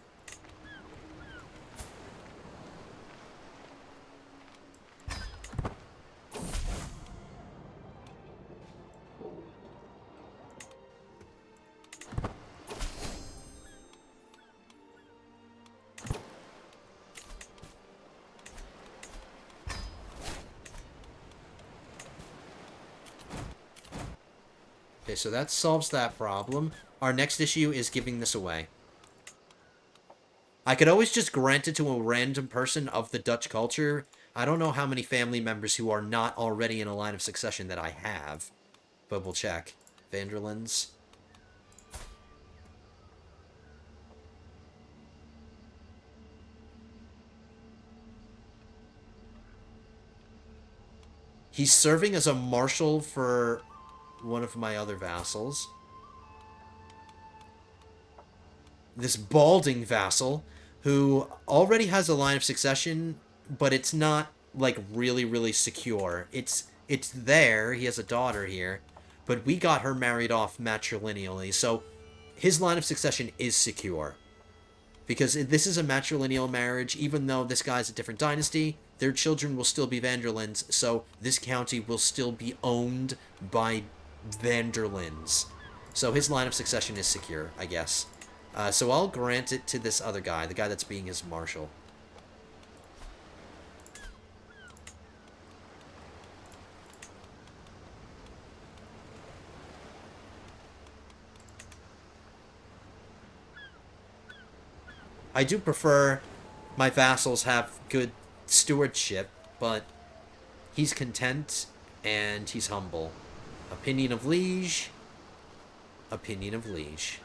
okay, so that solves that problem. Our next issue is giving this away. I could always just grant it to a random person of the Dutch culture. I don't know how many family members who are not already in a line of succession that I have, but we'll check. Van Der Lindes. He's serving as a marshal for one of my other vassals. This balding vassal, who already has a line of succession, but it's not, like, really, really secure. It's there, he has a daughter here, but we got her married off matrilineally, so his line of succession is secure. Because this is a matrilineal marriage, even though this guy's a different dynasty, their children will still be Van Der Lindes, so this county will still be owned by Van Der Lindes. So his line of succession is secure, I guess. So I'll grant it to this other guy, the guy that's being his marshal. I do prefer my vassals have good stewardship, but he's content and he's humble. Opinion of liege. Opinion of liege.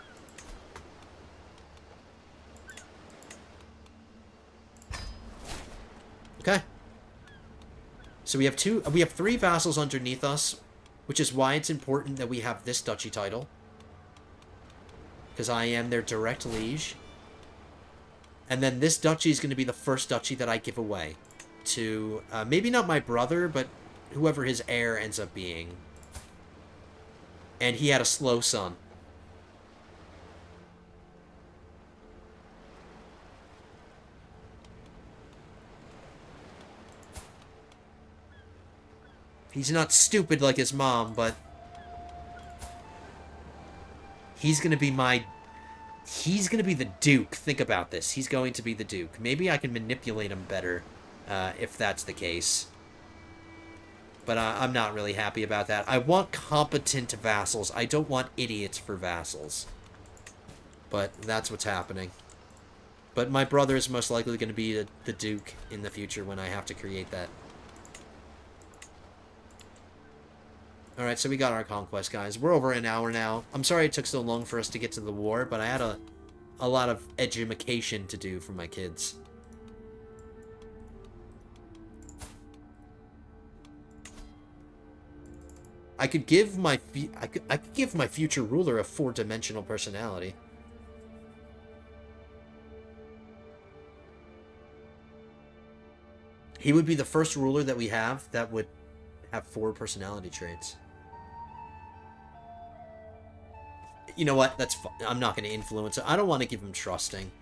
Okay. So we have three vassals underneath us. which is why it's important that we have this duchy title, because I am their direct liege. And then this duchy is going to be the first duchy that I give away to, maybe not my brother, but whoever his heir ends up being. And he had a slow son. He's not stupid like his mom, but he's going to be my... He's going to be the Duke. Think about this. He's going to be the Duke. Maybe I can manipulate him better if that's the case. But I'm not really happy about that. I want competent vassals. I don't want idiots for vassals. But that's what's happening. But my brother is most likely going to be the Duke in the future when I have to create that. Alright, so we got our conquest, guys. We're over an hour now. I'm sorry it took so long for us to get to the war, but I had a lot of edumacation to do for my kids. I could give my I could give my future ruler a 4-dimensional personality. He would be the first ruler that we have that would have 4 personality traits. You know what? That's fine. I'm not going to influence it. I don't want to give him trusting.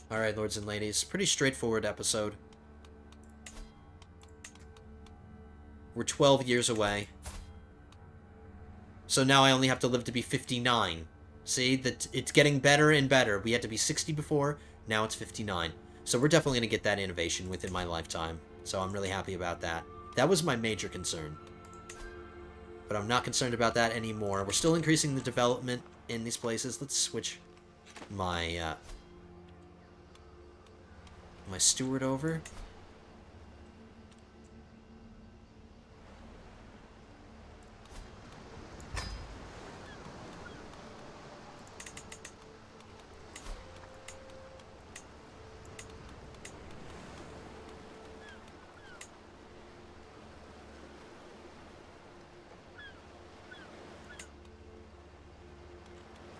Alright, lords and ladies. Pretty straightforward episode. We're 12 years away. So now I only have to live to be 59. See? That it's getting better and better. We had to be 60 before. Now it's 59. So we're definitely going to get that innovation within my lifetime. So I'm really happy about that. That was my major concern. But I'm not concerned about that anymore. We're still increasing the development in these places. Let's switch my my steward over.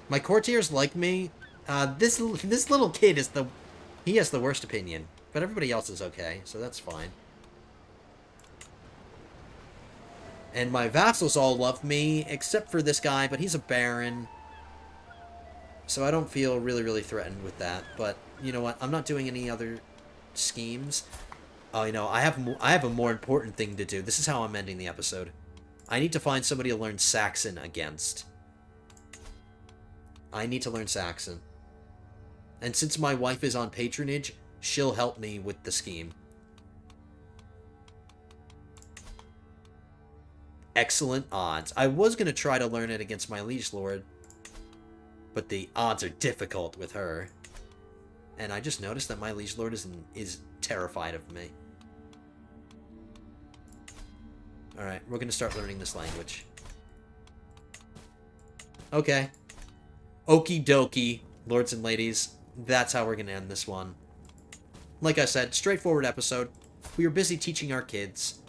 My courtiers like me. This little kid is he has the worst opinion, but everybody else is okay, so that's fine. And my vassals all love me, except for this guy, but he's a baron. So I don't feel really threatened with that. But you know what? I'm not doing any other schemes. Oh, you know, I have a more important thing to do. This is how I'm ending the episode. I need to find somebody to learn Saxon against. I need to learn Saxon. And since my wife is on patronage, she'll help me with the scheme. Excellent odds. I was going to try to learn it against my liege lord, but the odds are difficult with her. And I just noticed that my liege lord is terrified of me. Alright, we're going to start learning this language. Okay. Okie dokie, lords and ladies. That's how we're going to end this one. Like I said, straightforward episode. We were busy teaching our kids.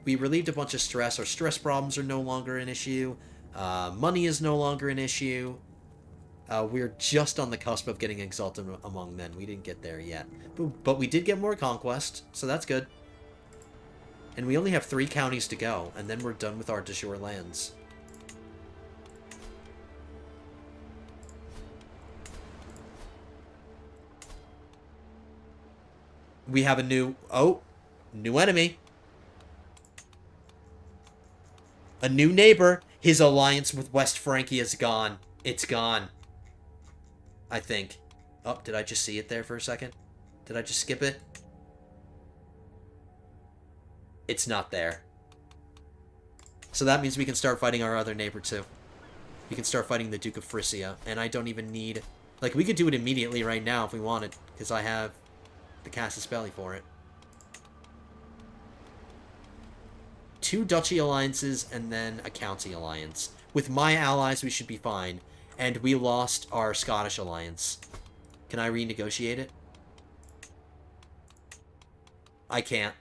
We relieved a bunch of stress. Our stress problems are no longer an issue. Money is no longer an issue. We're just on the cusp of getting exalted among men. We didn't get there yet. But we did get more conquest, so that's good. And we only have 3 counties to go, and then we're done with our de jure lands. We have a new enemy. A new neighbor. His alliance with West Francia is gone. It's gone. I think. Oh, did I just see it there for a second? Did I just skip it? It's not there. So that means we can start fighting our other neighbor too. We can start fighting the Duke of Frisia. And I don't even need... Like, we could do it immediately right now if we wanted. Because I have the Casus Belli for it. 2 duchy alliances and then a county alliance. With my allies, we should be fine. And we lost our Scottish alliance. Can I renegotiate it? I can't.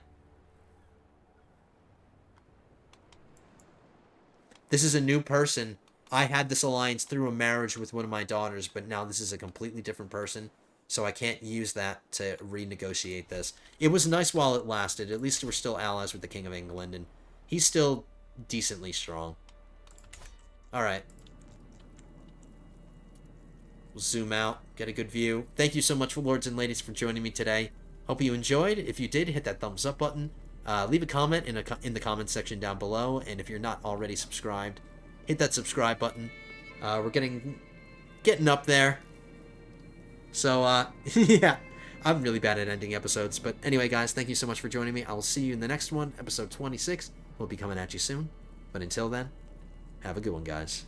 This is a new person. I had this alliance through a marriage with one of my daughters, but now this is a completely different person, so I can't use that to renegotiate this. It was nice while it lasted. At least we're still allies with the King of England, and he's still decently strong. Alright. We'll zoom out, get a good view. Thank you so much, lords and ladies, for joining me today. Hope you enjoyed. If you did, hit that thumbs up button. Leave a comment in the comment section down below, and if you're not already subscribed, hit that subscribe button. We're getting up there. So, yeah, I'm really bad at ending episodes. But anyway, guys, thank you so much for joining me. I will see you in the next one, episode 26. We'll be coming at you soon. But until then, have a good one, guys.